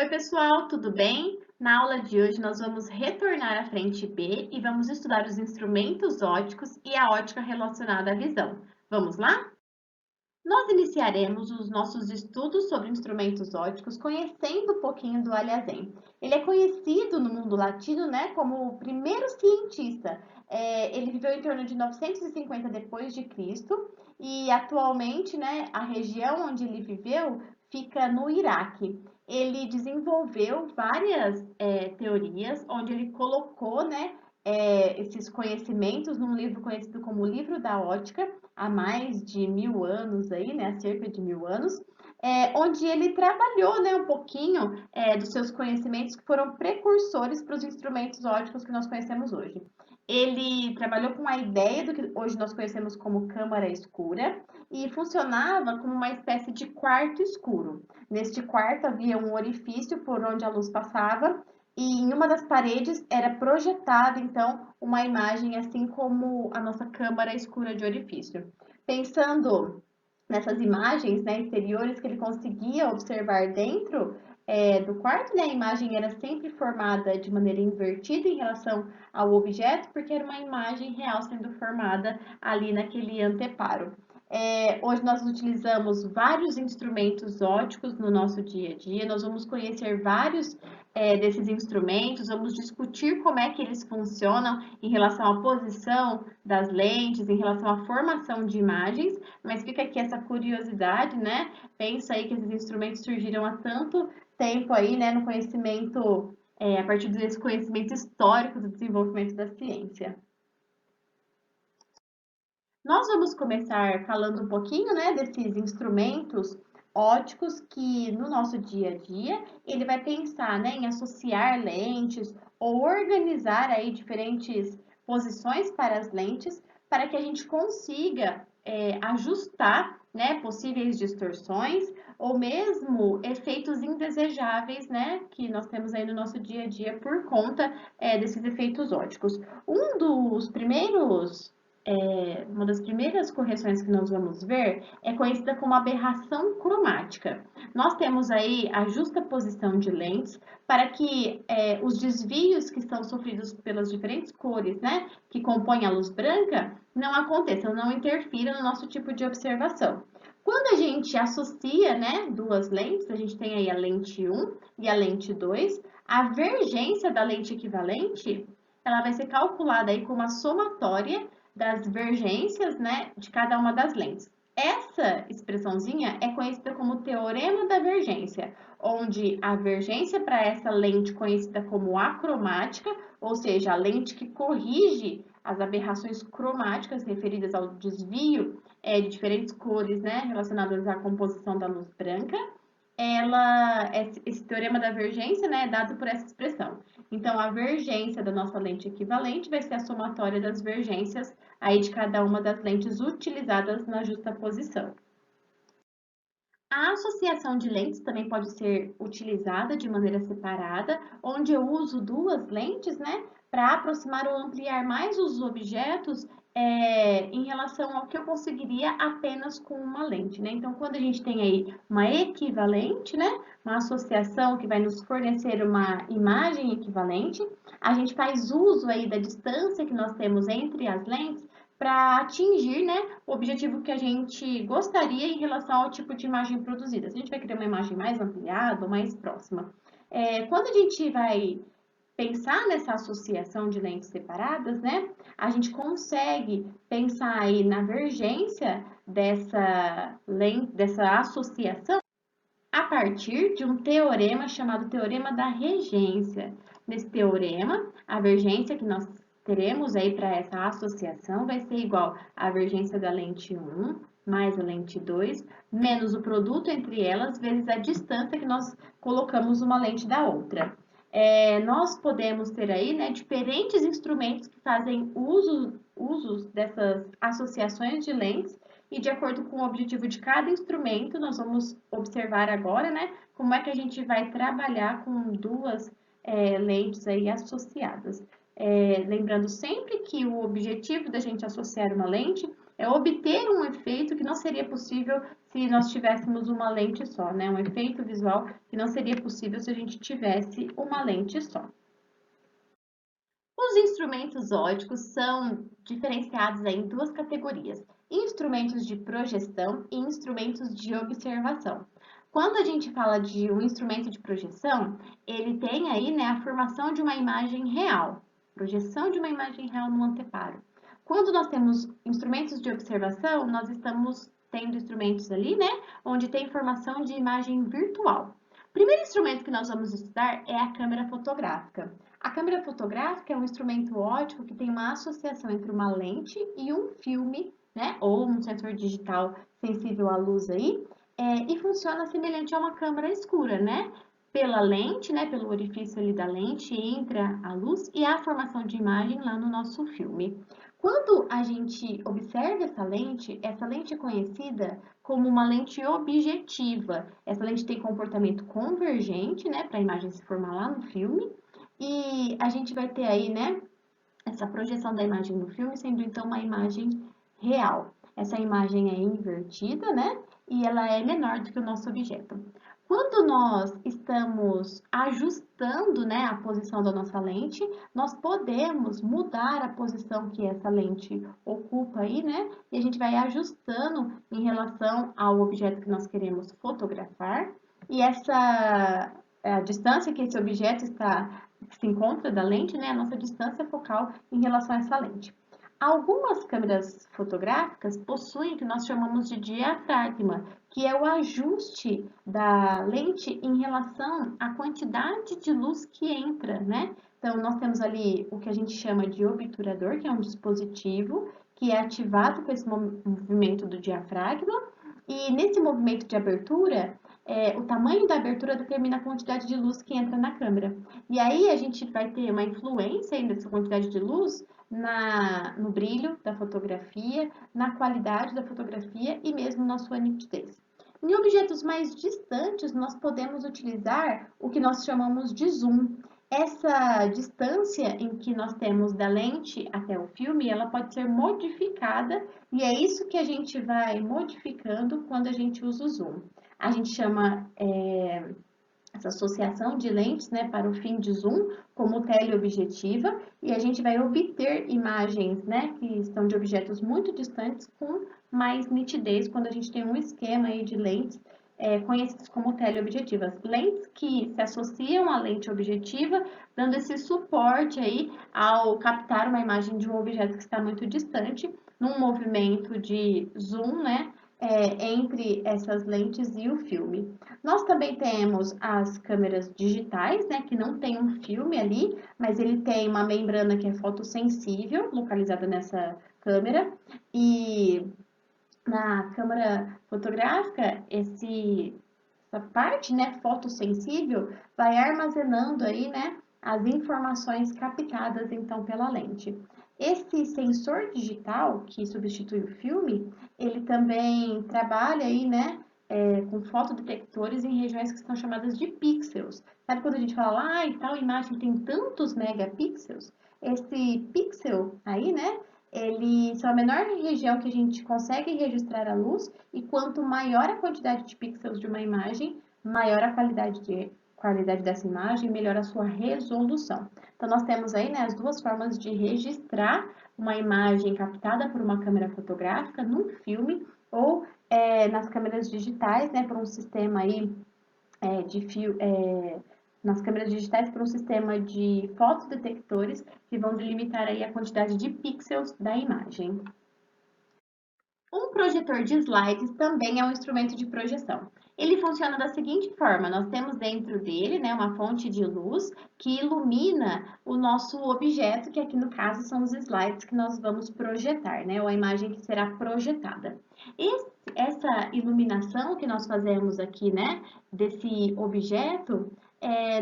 Pessoal, tudo bem? Na aula de hoje nós vamos retornar à frente B e vamos estudar os instrumentos ópticos e a ótica relacionada à visão. Vamos lá? Nós iniciaremos os nossos estudos sobre instrumentos ópticos conhecendo um pouquinho do Alhazen. Ele é conhecido no mundo latino, né, como o primeiro cientista. Ele viveu em torno de 950 depois de Cristo e atualmente, né, a região onde ele viveu fica no Iraque. Ele desenvolveu várias teorias onde ele colocou, né, esses conhecimentos num livro conhecido como o Livro da Ótica, há mais de 1000 anos aí, né, há cerca de 1000 anos, onde ele trabalhou, né, um pouquinho dos seus conhecimentos que foram precursores para os instrumentos ópticos que nós conhecemos hoje. Ele trabalhou com a ideia do que hoje nós conhecemos como câmara escura e funcionava como uma espécie de quarto escuro. Neste quarto havia um orifício por onde a luz passava e em uma das paredes era projetada, então, uma imagem assim como a nossa câmara escura de orifício. Pensando nessas imagens, né, exteriores que ele conseguia observar dentro do quarto, né, a imagem era sempre formada de maneira invertida em relação ao objeto, porque era uma imagem real sendo formada ali naquele anteparo. Hoje nós utilizamos vários instrumentos ópticos no nosso dia a dia, nós vamos conhecer vários desses instrumentos, vamos discutir como é que eles funcionam em relação à posição das lentes, em relação à formação de imagens, mas fica aqui essa curiosidade, né? Pensa aí que esses instrumentos surgiram há tanto tempo aí, né, no conhecimento, a partir desse conhecimento histórico do desenvolvimento da ciência. Nós vamos começar falando um pouquinho, né, desses instrumentos ópticos que no nosso dia a dia ele vai pensar, né, em associar lentes ou organizar aí diferentes posições para as lentes para que a gente consiga ajustar, né, possíveis distorções ou mesmo efeitos indesejáveis, né, que nós temos aí no nosso dia a dia por conta desses efeitos ópticos. Uma das primeiras correções que nós vamos ver é conhecida como aberração cromática. Nós temos aí a justa posição de lentes para que os desvios que são sofridos pelas diferentes cores, né, que compõem a luz branca, não aconteçam, não interfiram no nosso tipo de observação. Quando a gente associa, né, duas lentes, a gente tem aí a lente 1 e a lente 2, a vergência da lente equivalente, ela vai ser calculada aí como a somatória das divergências, né, de cada uma das lentes. Essa expressãozinha é conhecida como teorema da vergência, onde a vergência para essa lente conhecida como acromática, ou seja, a lente que corrige as aberrações cromáticas referidas ao desvio de diferentes cores, né, relacionadas à composição da luz branca, esse teorema da vergência, né, é dado por essa expressão. Então, a vergência da nossa lente equivalente vai ser a somatória das vergências aí de cada uma das lentes utilizadas na justaposição. A associação de lentes também pode ser utilizada de maneira separada, onde eu uso duas lentes, né, para aproximar ou ampliar mais os objetos em relação ao que eu conseguiria apenas com uma lente, né? Então, quando a gente tem aí uma equivalente, né, uma associação que vai nos fornecer uma imagem equivalente, a gente faz uso aí da distância que nós temos entre as lentes para atingir, né, o objetivo que a gente gostaria em relação ao tipo de imagem produzida. Se a gente vai querer uma imagem mais ampliada ou mais próxima. Quando a gente vai pensar nessa associação de lentes separadas, né, a gente consegue pensar aí na vergência dessa associação a partir de um teorema chamado teorema da regência. Nesse teorema, a vergência que nós teremos aí para essa associação vai ser igual à vergência da lente 1 mais a lente 2, menos o produto entre elas, vezes a distância que nós colocamos uma lente da outra. Nós podemos ter aí, né, diferentes instrumentos que fazem usos dessas associações de lentes e de acordo com o objetivo de cada instrumento, nós vamos observar agora, né, como é que a gente vai trabalhar com duas lentes aí associadas. Lembrando sempre que o objetivo da gente associar uma lente é obter um efeito que não seria possível se nós tivéssemos uma lente só, né? Um efeito visual que não seria possível se a gente tivesse uma lente só. Os instrumentos óticos são diferenciados em duas categorias: instrumentos de projeção e instrumentos de observação. Quando a gente fala de um instrumento de projeção, ele tem aí, né, a formação de uma imagem real, projeção de uma imagem real no anteparo. Quando nós temos instrumentos de observação, nós estamos tendo instrumentos ali, né, onde tem formação de imagem virtual. O primeiro instrumento que nós vamos estudar é a câmera fotográfica. A câmera fotográfica é um instrumento óptico que tem uma associação entre uma lente e um filme, né, ou um sensor digital sensível à luz aí, e funciona semelhante a uma câmera escura, né? Pela lente, né, pelo orifício ali da lente, entra a luz e há a formação de imagem lá no nosso filme. Quando a gente observa essa lente é conhecida como uma lente objetiva. Essa lente tem comportamento convergente, né, para a imagem se formar lá no filme. E a gente vai ter aí, né, essa projeção da imagem no filme sendo então uma imagem real. Essa imagem é invertida, né, e ela é menor do que o nosso objeto. Quando nós estamos ajustando, né, a posição da nossa lente, nós podemos mudar a posição que essa lente ocupa aí, né, e a gente vai ajustando em relação ao objeto que nós queremos fotografar. E essa a distância que esse objeto se encontra da lente, né, a nossa distância focal em relação a essa lente. Algumas câmeras fotográficas possuem o que nós chamamos de diafragma, que é o ajuste da lente em relação à quantidade de luz que entra, né? Então, nós temos ali o que a gente chama de obturador, que é um dispositivo que é ativado com esse movimento do diafragma, e nesse movimento de abertura, o tamanho da abertura determina a quantidade de luz que entra na câmera. E aí a gente vai ter uma influência dessa quantidade de luz no brilho da fotografia, na qualidade da fotografia e mesmo na sua nitidez. Em objetos mais distantes, nós podemos utilizar o que nós chamamos de zoom. Essa distância em que nós temos da lente até o filme, ela pode ser modificada e é isso que a gente vai modificando quando a gente usa o zoom. A gente chama essa associação de lentes, né, para o fim de zoom como teleobjetiva e a gente vai obter imagens, né, que estão de objetos muito distantes com mais nitidez quando a gente tem um esquema aí de lentes conhecidas como teleobjetivas. Lentes que se associam à lente objetiva, dando esse suporte aí ao captar uma imagem de um objeto que está muito distante, num movimento de zoom, né, entre essas lentes e o filme. Nós também temos as câmeras digitais, né, que não tem um filme ali, mas ele tem uma membrana que é fotossensível, localizada nessa câmera, e na câmera fotográfica, essa parte, né, fotossensível, vai armazenando aí, né, as informações captadas, então, pela lente. Esse sensor digital, que substitui o filme, ele também trabalha aí, né, com fotodetectores em regiões que são chamadas de pixels. Sabe quando a gente fala, ah, e tal imagem tem tantos megapixels? Esse pixel aí, né, eles são a menor região que a gente consegue registrar a luz e quanto maior a quantidade de pixels de uma imagem, maior a qualidade dessa imagem, melhor a sua resolução. Então, nós temos aí, né, as duas formas de registrar uma imagem captada por uma câmera fotográfica num filme ou nas câmeras digitais, né, por um sistema aí de fio, nas câmeras digitais por um sistema de fotodetectores que vão delimitar aí a quantidade de pixels da imagem. Um projetor de slides também é um instrumento de projeção. Ele funciona da seguinte forma: nós temos dentro dele, né, uma fonte de luz que ilumina o nosso objeto, que aqui no caso são os slides que nós vamos projetar, né, ou a imagem que será projetada. Essa iluminação que nós fazemos aqui, né, desse objeto,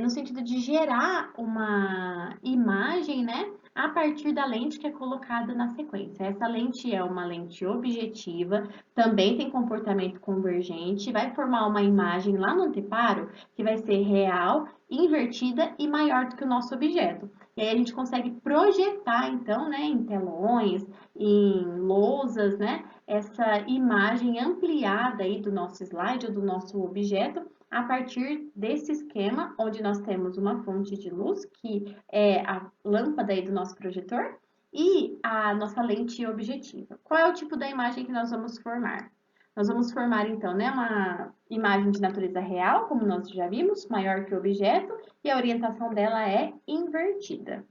no sentido de gerar uma imagem, né, a partir da lente que é colocada na sequência. Essa lente é uma lente objetiva, também tem comportamento convergente, vai formar uma imagem lá no anteparo que vai ser real invertida e maior do que o nosso objeto. E aí a gente consegue projetar, então, né, em telões, em lousas, né, essa imagem ampliada aí do nosso slide ou do nosso objeto a partir desse esquema, onde nós temos uma fonte de luz, que é a lâmpada aí do nosso projetor, e a nossa lente objetiva. Qual é o tipo da imagem que nós vamos formar? Nós vamos formar, então, né, uma imagem de natureza real, como nós já vimos, maior que o objeto, e a orientação dela é invertida.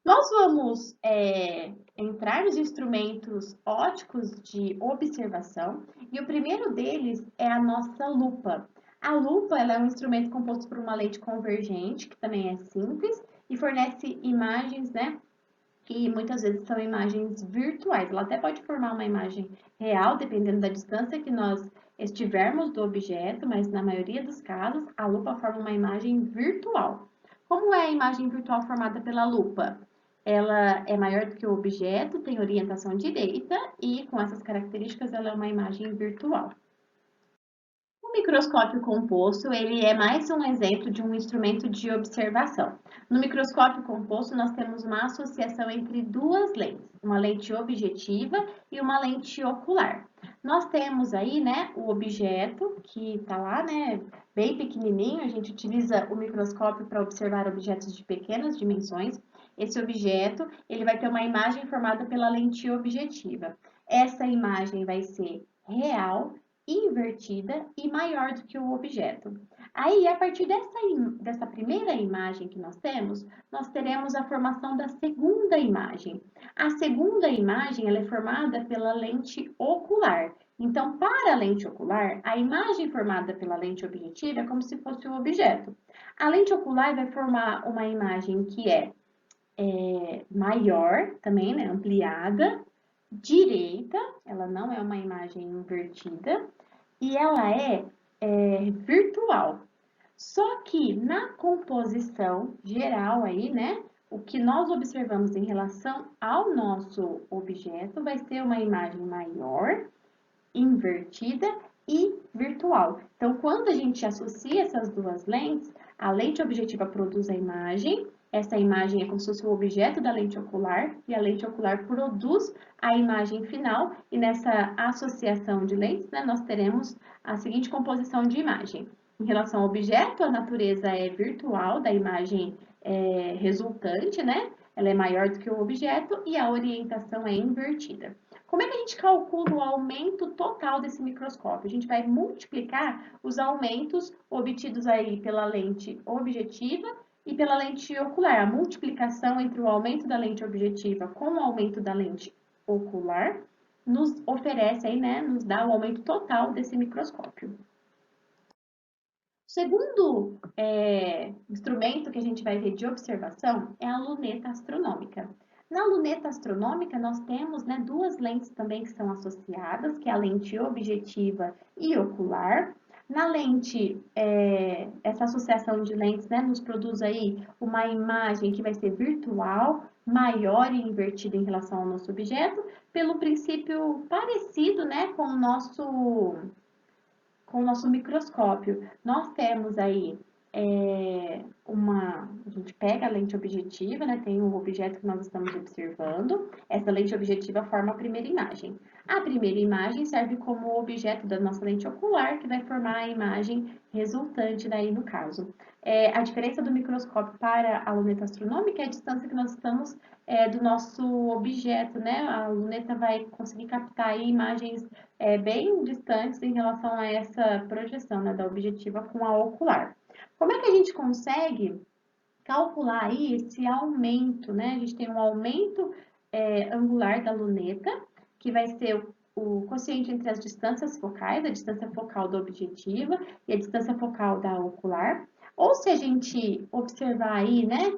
Nós vamos entrar nos instrumentos ópticos de observação, e o primeiro deles é a nossa lupa. A lupa ela é um instrumento composto por uma lente convergente, que também é simples, e fornece imagens, né, que muitas vezes são imagens virtuais. Ela até pode formar uma imagem real, dependendo da distância que nós estivermos do objeto, mas na maioria dos casos, a lupa forma uma imagem virtual. Como é a imagem virtual formada pela lupa? Ela é maior do que o objeto, tem orientação direita e, com essas características, ela é uma imagem virtual. O microscópio composto, ele é mais um exemplo de um instrumento de observação. No microscópio composto, nós temos uma associação entre duas lentes, uma lente objetiva e uma lente ocular. Nós temos aí, né, o objeto que está lá, né, bem pequenininho, a gente utiliza o microscópio para observar objetos de pequenas dimensões. Esse objeto, ele vai ter uma imagem formada pela lente objetiva. Essa imagem vai ser real, invertida e maior do que o objeto. Aí, a partir dessa primeira imagem que nós teremos a formação da segunda imagem. A segunda imagem ela é formada pela lente ocular. Então, para a lente ocular, a imagem formada pela lente objetiva é como se fosse o objeto. A lente ocular vai formar uma imagem que é maior, também, né, ampliada, direita, ela não é uma imagem invertida, e ela é virtual. Só que na composição geral aí, né, o que nós observamos em relação ao nosso objeto vai ser uma imagem maior, invertida e virtual. Então, quando a gente associa essas duas lentes, a lente objetiva produz a imagem, essa imagem é como se fosse o objeto da lente ocular, e a lente ocular produz a imagem final, e nessa associação de lentes, né, nós teremos a seguinte composição de imagem. Em relação ao objeto, a natureza é virtual da imagem resultante, né? Ela é maior do que o objeto e a orientação é invertida. Como é que a gente calcula o aumento total desse microscópio? A gente vai multiplicar os aumentos obtidos aí pela lente objetiva e pela lente ocular. A multiplicação entre o aumento da lente objetiva com o aumento da lente ocular nos oferece aí, né, nos dá o aumento total desse microscópio. O segundo instrumento que a gente vai ver de observação é a luneta astronômica. Na luneta astronômica, nós temos, né, duas lentes também que são associadas, que é a lente objetiva e ocular. Na lente, essa associação de lentes, né, nos produz aí uma imagem que vai ser virtual, maior e invertida em relação ao nosso objeto, pelo princípio parecido, né, com o nosso microscópio. Nós temos aí a gente pega a lente objetiva, né, tem um objeto que nós estamos observando, essa lente objetiva forma a primeira imagem. A primeira imagem serve como objeto da nossa lente ocular, que vai formar a imagem resultante daí no caso. A diferença do microscópio para a luneta astronômica é a distância que nós estamos do nosso objeto, né? A luneta vai conseguir captar aí imagens bem distantes em relação a essa projeção, né, da objetiva com a ocular. Como é que a gente consegue calcular aí esse aumento, né? A gente tem um aumento angular da luneta, que vai ser o quociente entre as distâncias focais, a distância focal da objetiva e a distância focal da ocular. Ou se a gente observar aí, né,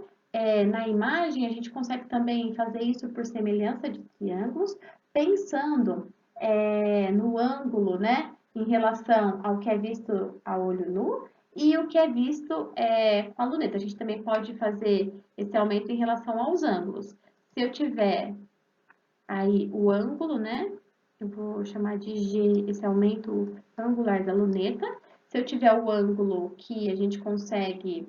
na imagem, a gente consegue também fazer isso por semelhança de triângulos, pensando no ângulo, né, em relação ao que é visto a olho nu e o que é visto com a luneta. A gente também pode fazer esse aumento em relação aos ângulos. Se eu tiver aí o ângulo, né, eu vou chamar de G, esse aumento angular da luneta. Se eu tiver o ângulo que a gente consegue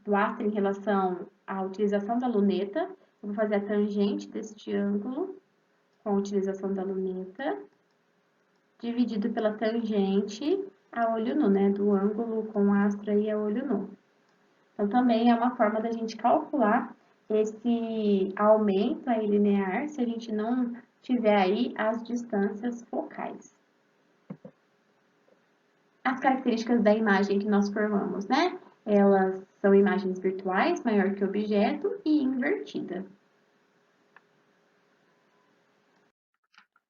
do astro em relação à utilização da luneta, eu vou fazer a tangente deste ângulo com a utilização da luneta, dividido pela tangente a olho nu, né? Do ângulo com astro aí a olho nu. Então, também é uma forma da gente calcular esse aumento aí linear se a gente não tiver aí as distâncias focais. As características da imagem que nós formamos, né? Elas são imagens virtuais, maior que o objeto e invertida.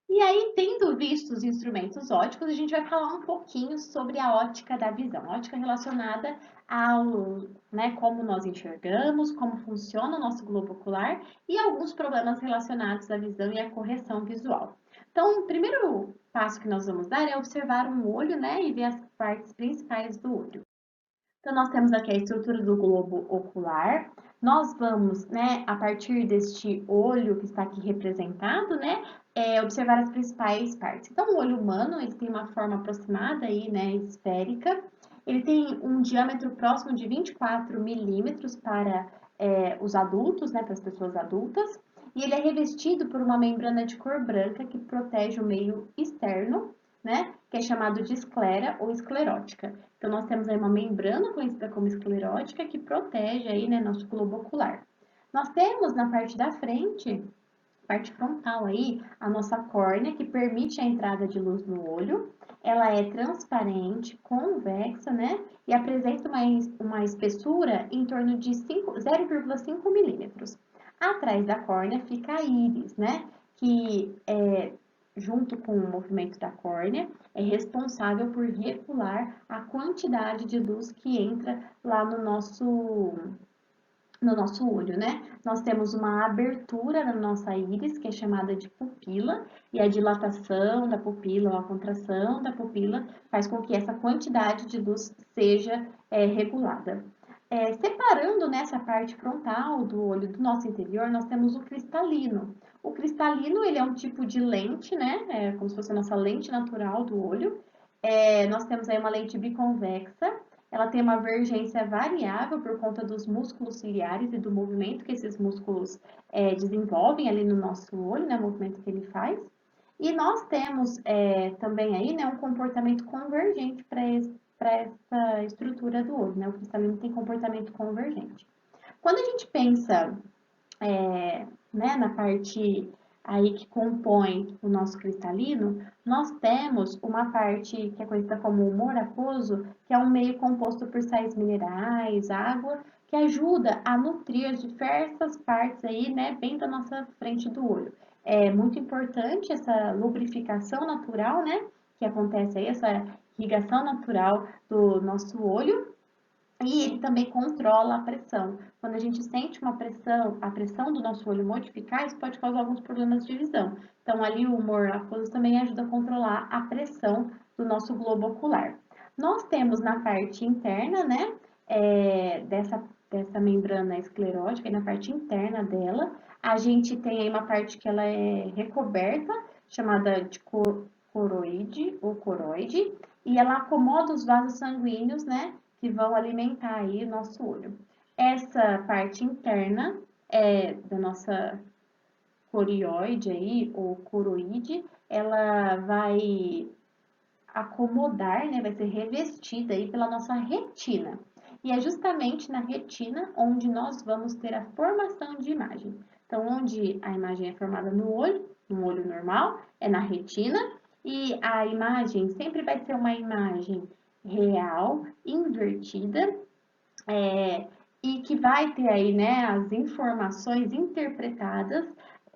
E aí, tendo visto os instrumentos ópticos, a gente vai falar um pouquinho sobre a ótica da visão. A ótica relacionada ao, né, como nós enxergamos, como funciona o nosso globo ocular e alguns problemas relacionados à visão e à correção visual. Então, o primeiro passo que nós vamos dar é observar um olho, né, e ver as partes principais do olho. Então, nós temos aqui a estrutura do globo ocular. Nós vamos, né, a partir deste olho que está aqui representado, né, observar as principais partes. Então, o olho humano, ele tem uma forma aproximada aí, né, esférica. Ele tem um diâmetro próximo de 24 milímetros para os adultos, né, para as pessoas adultas. E ele é revestido por uma membrana de cor branca que protege o meio externo, né, que é chamado de esclera ou esclerótica. Então, nós temos aí uma membrana conhecida como esclerótica que protege aí, né, nosso globo ocular. Nós temos na parte da frente, parte frontal aí, a nossa córnea que permite a entrada de luz no olho. Ela é transparente, convexa, né, e apresenta uma espessura em torno de 0,5 milímetros. Atrás da córnea fica a íris, né, que junto com o movimento da córnea, é responsável por regular a quantidade de luz que entra lá no nosso olho, né? Nós temos uma abertura na nossa íris, que é chamada de pupila, e a dilatação da pupila ou a contração da pupila faz com que essa quantidade de luz seja regulada. Separando nessa parte frontal do olho do nosso interior, nós temos o cristalino. O cristalino, ele é um tipo de lente, né? Como se fosse a nossa lente natural do olho. Nós temos aí uma lente biconvexa. Ela tem uma vergência variável por conta dos músculos ciliares e do movimento que esses músculos desenvolvem ali no nosso olho, né? O movimento que ele faz. E nós temos também aí, né, um comportamento convergente para essa estrutura do olho, né? O cristalino tem comportamento convergente. Quando a gente pensa né, na parte aí que compõe o nosso cristalino, nós temos uma parte que é conhecida como humor aquoso, que é um meio composto por sais minerais, água, que ajuda a nutrir diversas partes aí, né, bem da nossa frente do olho. É muito importante essa lubrificação natural, né, que acontece aí, essa irrigação natural do nosso olho, e ele também controla a pressão. Quando a gente sente uma pressão, a pressão do nosso olho modificar, isso pode causar alguns problemas de visão. Então, ali o humor aquoso também ajuda a controlar a pressão do nosso globo ocular. Nós temos na parte interna, né, dessa membrana esclerótica, e na parte interna dela, a gente tem aí uma parte que ela é recoberta, chamada de coroide ou coroide, e ela acomoda os vasos sanguíneos, né, que vão alimentar aí o nosso olho. Essa parte interna da nossa corioide aí, ou coroide, ela vai acomodar, né, vai ser revestida aí pela nossa retina. E é justamente na retina onde nós vamos ter a formação de imagem. Então, onde a imagem é formada no olho normal, é na retina, e a imagem sempre vai ser uma imagem real, invertida, e que vai ter aí, né, as informações interpretadas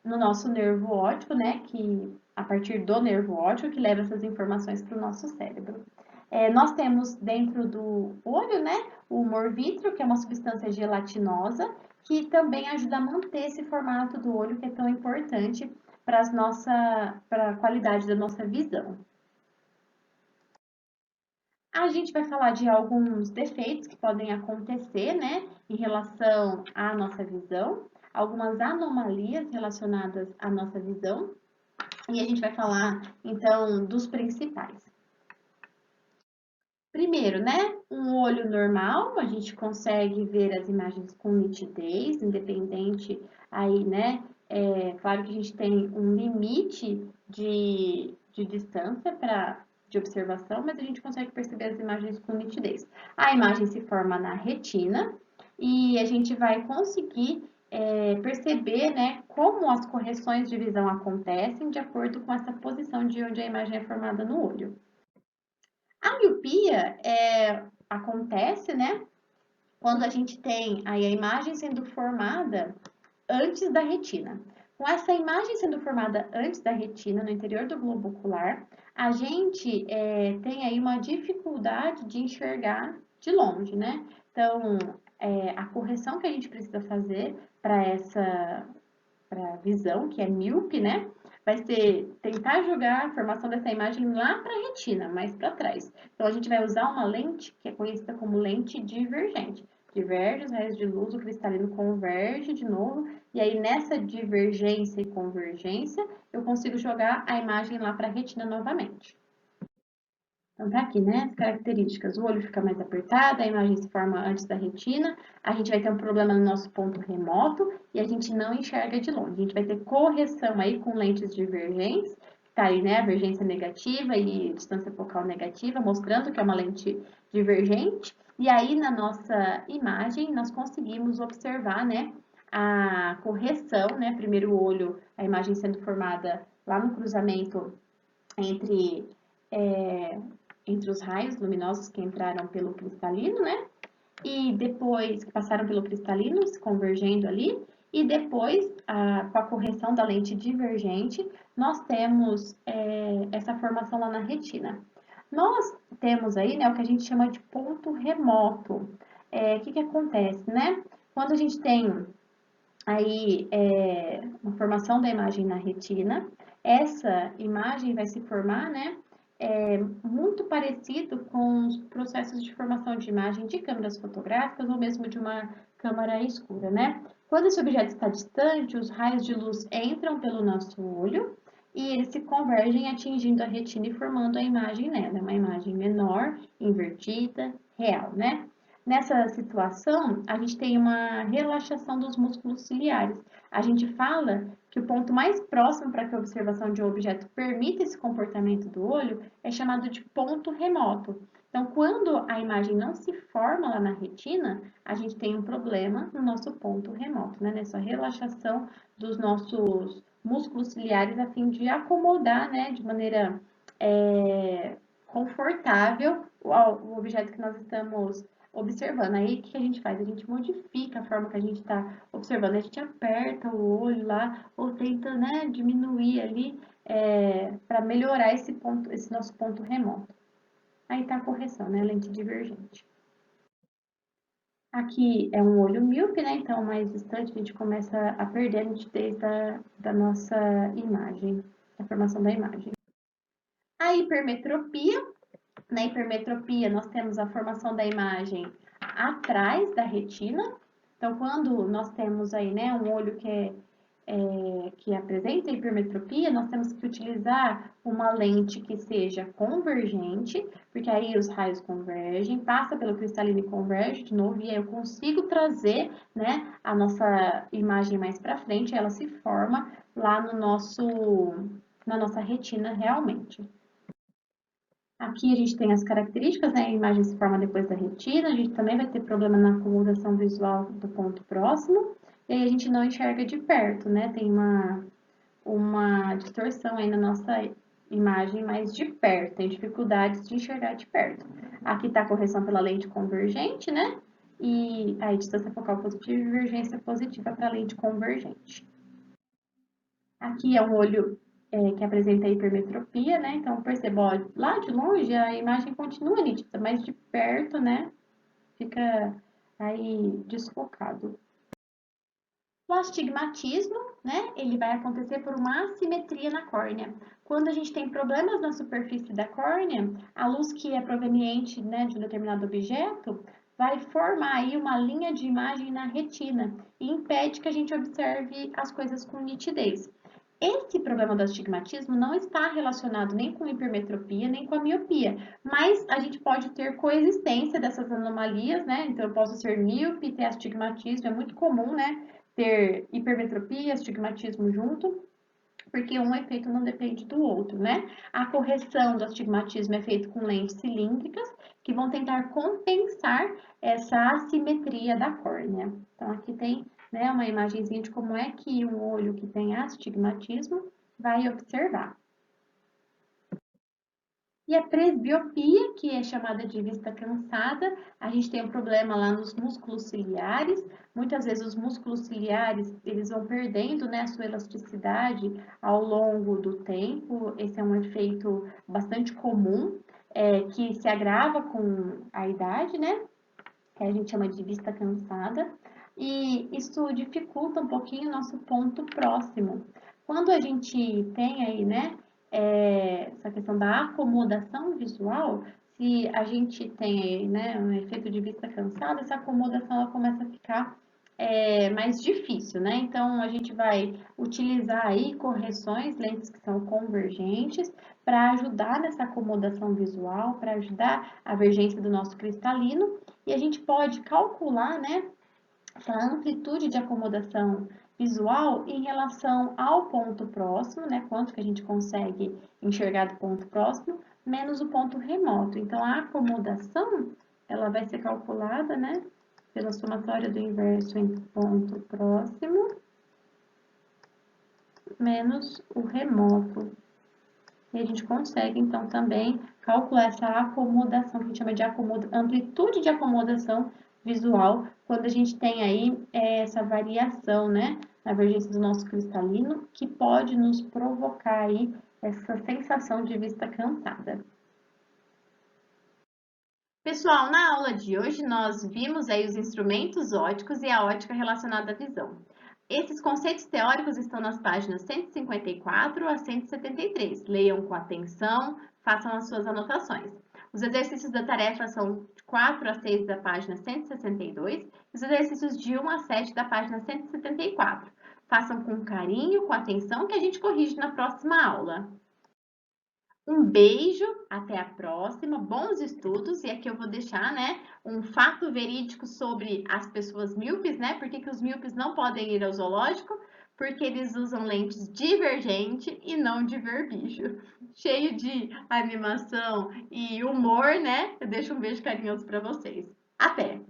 no nosso nervo óptico, né, que a partir do nervo óptico que leva essas informações para o nosso cérebro. Nós temos dentro do olho, né, o humor vítreo, que é uma substância gelatinosa, que também ajuda a manter esse formato do olho que é tão importante para a qualidade da nossa visão. A gente vai falar de alguns defeitos que podem acontecer, né, em relação à nossa visão, algumas anomalias relacionadas à nossa visão, e a gente vai falar, então, dos principais. Primeiro, né, um olho normal, a gente consegue ver as imagens com nitidez, independente aí, né, claro que a gente tem um limite de distância de observação, mas a gente consegue perceber as imagens com nitidez. A imagem se forma na retina e a gente vai conseguir perceber, né, como as correções de visão acontecem de acordo com essa posição de onde a imagem é formada no olho. A miopia acontece, né, quando a gente tem aí a imagem sendo formada antes da retina. Com essa imagem sendo formada antes da retina, no interior do globo ocular, a gente tem aí uma dificuldade de enxergar de longe, né? Então, a correção que a gente precisa fazer para essa visão, que é míope, né? Vai ser tentar jogar a formação dessa imagem lá para a retina, mais para trás. Então, a gente vai usar uma lente que é conhecida como lente divergente. Diverge os raios de luz, o cristalino converge de novo, e aí nessa divergência e convergência, eu consigo jogar a imagem lá para a retina novamente. Então, tá aqui, né, as características. O olho fica mais apertado, a imagem se forma antes da retina, a gente vai ter um problema no nosso ponto remoto e a gente não enxerga de longe. A gente vai ter correção aí com lentes divergentes, que tá aí, né, a divergência negativa e distância focal negativa, mostrando que é uma lente divergente. E aí, na nossa imagem, nós conseguimos observar, né, a correção, né, primeiro o olho, a imagem sendo formada lá no cruzamento entre entre os raios luminosos que entraram pelo cristalino, né? E depois que passaram pelo cristalino, se convergendo ali, e depois, com a correção da lente divergente, nós temos essa formação lá na retina. Nós temos aí, né, o que a gente chama de ponto remoto. O que acontece, né? Quando a gente tem aí uma formação da imagem na retina, essa imagem vai se formar, né, muito parecido com os processos de formação de imagem de câmeras fotográficas ou mesmo de uma câmara escura, né? Quando esse objeto está distante, os raios de luz entram pelo nosso olho e eles se convergem atingindo a retina e formando a imagem nela, uma imagem menor, invertida, real, né? Nessa situação, a gente tem uma relaxação dos músculos ciliares. A gente fala que o ponto mais próximo para que a observação de um objeto permita esse comportamento do olho é chamado de ponto remoto. Então, quando a imagem não se forma lá na retina, a gente tem um problema no nosso ponto remoto, né? Nessa relaxação dos nossos músculos ciliares a fim de acomodar, né, de maneira confortável o objeto que nós estamos observando. Aí, o que a gente faz? A gente modifica a forma que a gente está observando. A gente aperta o olho lá, ou tenta, né, diminuir ali, para melhorar esse ponto, esse nosso ponto remoto. Aí tá a correção, né, lente divergente. Aqui é um olho míope, né, então mais distante a gente começa a perder a nitidez da nossa imagem, a formação da imagem. A hipermetropia. Na hipermetropia, nós temos a formação da imagem atrás da retina. Então, quando nós temos aí, né, um olho que apresenta hipermetropia, nós temos que utilizar uma lente que seja convergente, porque aí os raios convergem, passa pelo cristalino e converge de novo, e aí eu consigo trazer, né, a nossa imagem mais para frente, ela se forma lá na nossa retina realmente. Aqui a gente tem as características, né? A imagem se forma depois da retina, a gente também vai ter problema na acomodação visual do ponto próximo, e aí a gente não enxerga de perto, né? Tem uma distorção aí na nossa imagem mais de perto, tem dificuldades de enxergar de perto. Aqui está a correção pela lente convergente, né? E aí distância focal positiva e divergência positiva para a lente convergente. Aqui é um olho que apresenta hipermetropia, né? Então, perceba, ó, lá de longe a imagem continua nítida, mas de perto, né, fica aí desfocado. O astigmatismo, né, ele vai acontecer por uma assimetria na córnea. Quando a gente tem problemas na superfície da córnea, a luz que é proveniente, né, de um determinado objeto vai formar aí uma linha de imagem na retina e impede que a gente observe as coisas com nitidez. Esse problema do astigmatismo não está relacionado nem com hipermetropia, nem com a miopia, mas a gente pode ter coexistência dessas anomalias, né? Então, eu posso ser míope e ter astigmatismo, é muito comum, né? Ter hipermetropia, astigmatismo junto, porque um efeito não depende do outro, né? A correção do astigmatismo é feita com lentes cilíndricas, que vão tentar compensar essa assimetria da córnea. Então, aqui tem, né, uma imagenzinha de como é que um olho que tem astigmatismo vai observar. E a presbiopia, que é chamada de vista cansada, a gente tem um problema lá nos músculos ciliares. Muitas vezes os músculos ciliares, eles vão perdendo, né, a sua elasticidade ao longo do tempo. Esse é um efeito bastante comum, que se agrava com a idade, né, que a gente chama de vista cansada. E isso dificulta um pouquinho o nosso ponto próximo. Quando a gente tem aí, né, essa questão da acomodação visual, se a gente tem aí, né, um efeito de vista cansada, essa acomodação ela começa a ficar mais difícil, né? Então, a gente vai utilizar aí correções, lentes que são convergentes, para ajudar nessa acomodação visual, para ajudar a vergência do nosso cristalino, e a gente pode calcular, né, essa amplitude de acomodação visual em relação ao ponto próximo, né? Quanto que a gente consegue enxergar do ponto próximo, menos o ponto remoto. Então, a acomodação, ela vai ser calculada, né? Pela somatória do inverso entre ponto próximo menos o remoto. E a gente consegue, então, também calcular essa acomodação, que a gente chama de amplitude de acomodação visual, quando a gente tem aí essa variação, né, na divergência do nosso cristalino, que pode nos provocar aí essa sensação de vista cansada. Pessoal, na aula de hoje nós vimos aí os instrumentos ópticos e a ótica relacionada à visão. Esses conceitos teóricos estão nas páginas 154 a 173. Leiam com atenção, façam as suas anotações. Os exercícios da tarefa são de 4 a 6 da página 162 e os exercícios de 1 a 7 da página 174. Façam com carinho, com atenção, que a gente corrige na próxima aula. Um beijo, até a próxima, bons estudos, e aqui eu vou deixar, né, um fato verídico sobre as pessoas míopes, né, por que os míopes não podem ir ao zoológico? Porque eles usam lentes divergente e não de verbijo. Cheio de animação e humor, né, eu deixo um beijo carinhoso para vocês. Até!